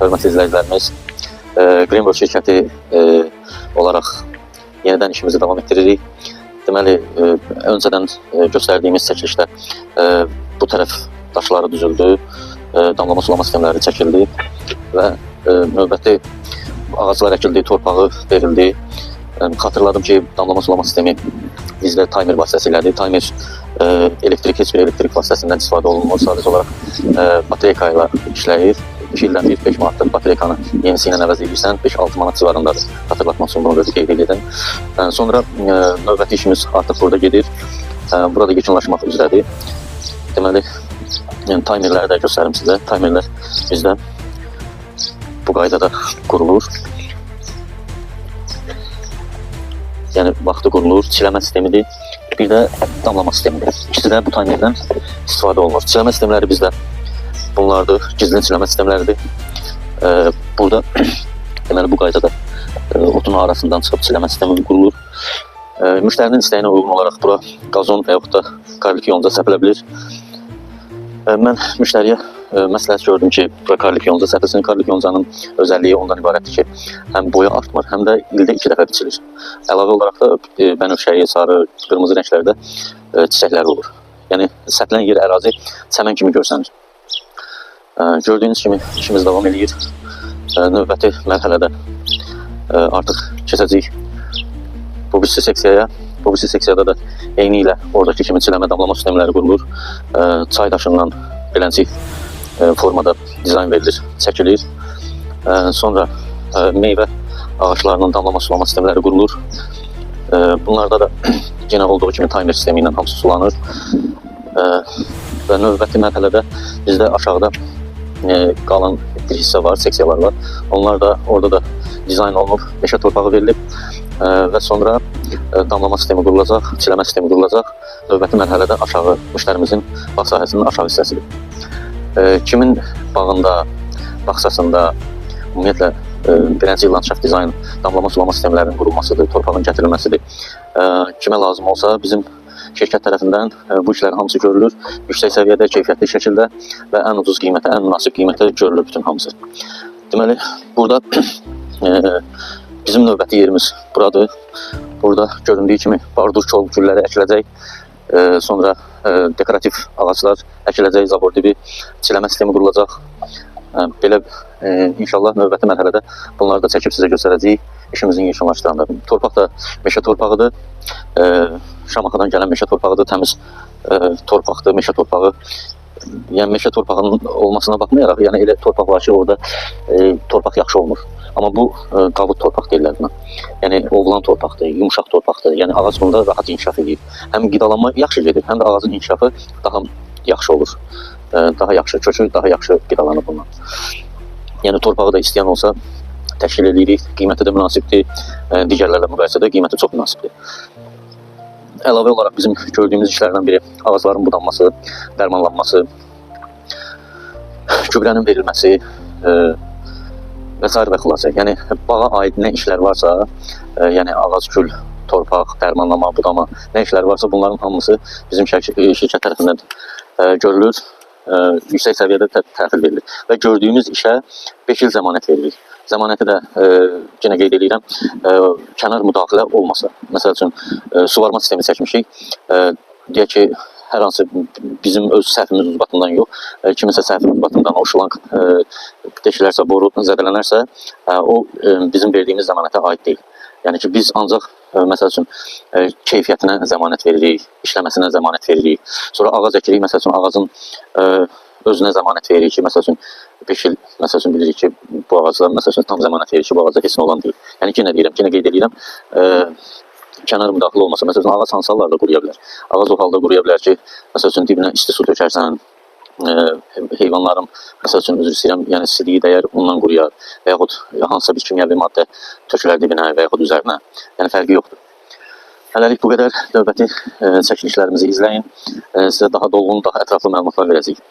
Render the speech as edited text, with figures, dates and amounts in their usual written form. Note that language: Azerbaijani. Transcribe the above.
Hörmətli izləyicilərimiz, Greenboard şirkəti olaraq yenidən işimizi davam etdiririk. Deməli, öncədən göstərdiyimiz çəkilişdə bu tərəf daşları düzüldü, damlama sulama sistemləri çəkildi və növbəti ağaclar əkildi, torpağı verildi. Xatırladım ki, damlama sulama sistemi bizdə timer vasitəsilədir. Timer heç bir elektrik vasitəsindən istifadə olunmur, sadəcə olaraq bateriyka ilə işləyir. 2 ildən 5 manatlıq bateriyanı yenisi ilə əvəz edirsən, 5-6 manat civarındadır. Xatırlatmaq üçün bunu qeyd edirəm. Sonra növbəti işimiz artıq burada gedir. Burada yekunlaşmaq üzrədir. Deməli, timerləri də göstərim sizə. Timerlər bizdə bu qaydada qurulur. Yəni, vaxtı qurulur, çiləmə sistemidir. Bir də damlama sistemidir. İkisi də bu timerdən istifadə olunur. Çiləmə sistemləri bizdə bunlardır, gizli çiləmə sistemləridir. Burada deməli bu qaydada otun arasından çıxıb çiləmə sistemi qurulur. Müştərinin istəyinə uyğun olaraq bura qazon və yaxud da karlik yonca səpilə bilir. Mən müştəriyə məsləhət gördüm ki, bura karlik yonca səpilsin. Karlik yoncanın özəlliyi ondan ibarətdir ki, həm boya artmır, həm də ildə 2 dəfə biçilir. Əlavə olaraq da bənövşəyi, sarı, qırmızı rənglərdə çiçəklər olur. Yəni, səpilən yer ərazi çəmən kimi görsənir. Gördüyünüz kimi işimiz davam edir. Növbəti mərhələdə artıq keçəcəyik bu birisi seksiyaya. Bu birisi seksiyada da eyni ilə oradakı kimi çiləmə damlama sistemləri qurulur. Çay daşından beləncik formada dizayn verilir, çəkilir. Sonra meyvə ağaçlarının damlama sulama sistemləri qurulur. Bunlarda da yenə olduğu kimi timer sistemi ilə hamısı sulanır. Və növbəti mərhələdə bizdə aşağıda qalan bir hissə var, seksiyalar var. Onlar da orada da dizayn olunub, meşə torpağı verilib və sonra damlama sistemi qurulacaq, çiləmə sistemi qurulacaq. Növbəti mərhələdə aşağı müştərimizin bağ sahəsinin aşağı hissəsidir. Kimin bağında, bağçasında ümumiyyətlə beləncik landşaft dizayn, damlama sulama sistemlərinin qurulmasıdır, torpağın gətirilməsidir. Kimə lazım olsa bizim şirkət tərəfindən bu işlərin hamısı görülür. Yüksək səviyyədə, keyfiyyətli şəkildə və ən ucuz qiymətə, ən münasib qiymətə görülür bütün hamısı. Deməli, burada bizim növbəti yerimiz buradır. Burada göründüyü kimi bardur kol gülləri əkiləcək. Sonra dekorativ ağaclar əkiləcək, zabor dibi, çiləmə sistemi qurulacaq. Belə inşallah növbəti mərhələdə bunları da çəkib sizə göstərəcəyik. İşimizin yekunlaşdıranda. Torpaq da meşə torpağıdır. Şamaxıdan gələn meşə torpağıdır. Təmiz torpaqdır, meşə torpağı. Yəni meşə torpağının olmasına baxmayaraq, yəni elə torpaq var ki, orada torpaq yaxşı olmur. Amma bu qavut torpaq deyirlər buna. Yəni ovlan torpaqdır, yumşaq torpaqdır. Yəni ağac bunda rahat inkişaf edir. Həm qidalanma yaxşı gedir, həm də ağacın inkişafı daha yaxşı olur. Daha yaxşı, kökü daha yaxşı qidalanır bundan. Yəni torpağı da istəyən olsa təşkil edirik, qiyməti də münasibdir, digərlərlə müqayisədə qiyməti çox münasibdir. Əlavə olaraq bizim gördüyümüz işlərdən biri ağacların budanması, dərmanlanması, gübrənin verilməsi və s. və xülasə. Yəni bağa aid nə işlər varsa, yəni ağac, gül, torpaq, dərmanlama, budama, nə işlər varsa bunların hamısı bizim şirkət tərəfindən görülür. Yüksək səviyyədə təhvil verilir və gördüyümüz işə 5 il zəmanət verilir. Zəmanəti də yenə qeyd edirəm, kənar müdaxilə olmasa. Məsəl üçün, suvarma sistemi çəkmişik. Deyək ki, hər hansı bizim öz səhvimiz ucbatından yox, kiminsə səhvi ucbatından o şlanq deşilərsə, boru zədələnərsə, o bizim verdiyimiz zəmanətə aid deyil. Yəni ki, biz ancaq, məsəl üçün, keyfiyyətinə zəmanət veririk, işləməsinə zəmanət veririk. Sonra ağac əkirik, məsəl üçün, ağacın özünə zəmanət veririk ki, məsəl üçün, 5 il, məsəl üçün, bilirik ki, bu ağaclar, məsəl üçün, tam zəmanət verir ki, bu ağaca heç nə olan deyil. Yəni, yenə deyirəm, yenə qeyd edirəm, kənar müdaxilə olmasa, məsəl üçün, ağac hansı hallarda quruya bilər? Ağac o halda quruya bilər ki, məsəl üçün, dibinə isti su tökərsən, heyvanların, məsəl üçün, üzr istəyirəm, yəni siliyi dəyər, ondan quruyar və yaxud hansısa bir kimyəvi maddə tökülər dibinə və yaxud üzərinə. Yəni, fərqi yoxdur. Hələlik bu qədər. Növbəti çəkilişlərimizi izləyin. Sizə daha dolğun, daha ətraflı məlumatlar verəcəyik.